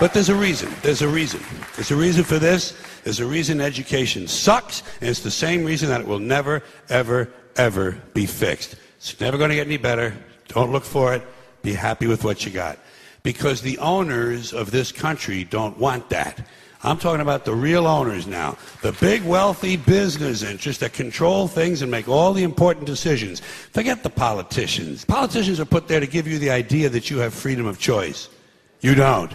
But there's a reason. There's a reason. There's a reason for this. There's a reason education sucks, and it's the same reason that it will never, ever, ever be fixed. It's never going to get any better. Don't look for it. Be happy with what you got. Because the owners of this country don't want that. I'm talking about the real owners now. The big, wealthy business interests that control things and make all the important decisions. Forget the politicians. Politicians are put there to give you the idea that you have freedom of choice. You don't.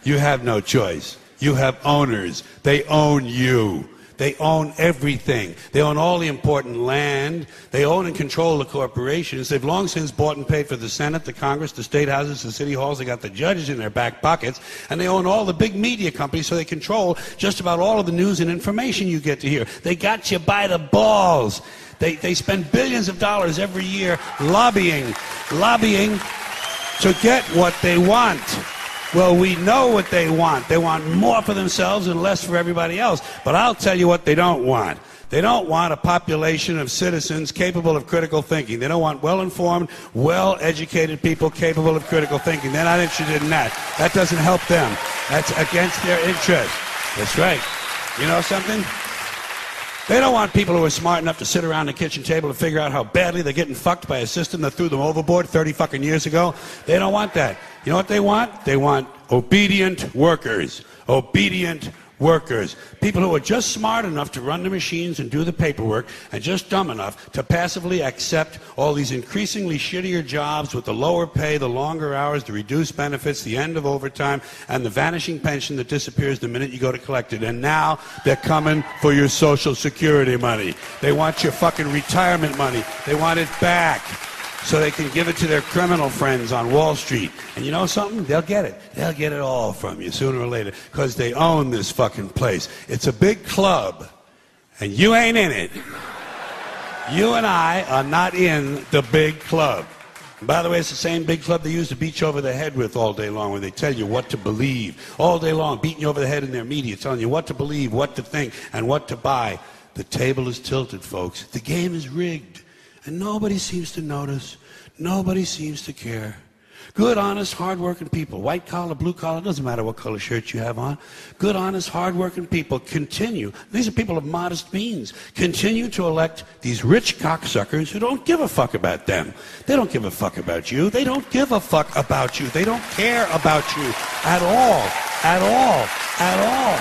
You have no choice. You have owners. They own you. They own everything. They own all the important land. They own and control the corporations. They've long since bought and paid for the Senate, the Congress, the state houses, the city halls. They got the judges in their back pockets. And they own all the big media companies, so they control just about all of the news and information you get to hear. They got you by the balls. They spend billions of dollars every year lobbying to get what they want. Well, we know what they want. They want more for themselves and less for everybody else. But I'll tell you what they don't want. They don't want a population of citizens capable of critical thinking. They don't want well-informed, well-educated people capable of critical thinking. They're not interested in that. That doesn't help them. That's against their interest. That's right. You know something? They don't want people who are smart enough to sit around the kitchen table to figure out how badly they're getting fucked by a system that threw them overboard 30 fucking years ago. They don't want that. You know what they want? They want obedient workers. Obedient workers. People who are just smart enough to run the machines and do the paperwork, and just dumb enough to passively accept all these increasingly shittier jobs with the lower pay, the longer hours, the reduced benefits, the end of overtime, and the vanishing pension that disappears the minute you go to collect it. And now they're coming for your Social Security money. They want your fucking retirement money. They want it back, so they can give it to their criminal friends on Wall Street. And you know something? They'll get it. They'll get it all from you sooner or later, because they own this fucking place. It's a big club, and you ain't in it. You and I are not in the big club. And by the way, it's the same big club they use to beat you over the head with all day long, when they tell you what to believe. All day long, beating you over the head in their media, telling you what to believe, what to think, and what to buy. The table is tilted, folks. The game is rigged. And nobody seems to notice. Nobody seems to care. Good, honest, hard-working people, white collar, blue collar, doesn't matter what color shirt you have on. Good, honest, hard-working people continue. These are people of modest means. Continue to elect these rich cocksuckers who don't give a fuck about them. They don't give a fuck about you. They don't give a fuck about you. They don't care about you at all. At all. At all.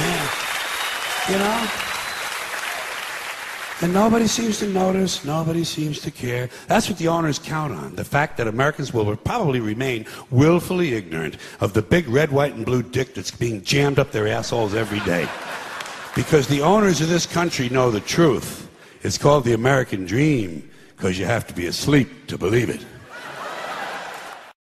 Yeah. You know? And nobody seems to notice, nobody seems to care. That's what the owners count on, the fact that Americans will probably remain willfully ignorant of the big red, white, and blue dick that's being jammed up their assholes every day. Because the owners of this country know the truth. It's called the American dream, because you have to be asleep to believe it.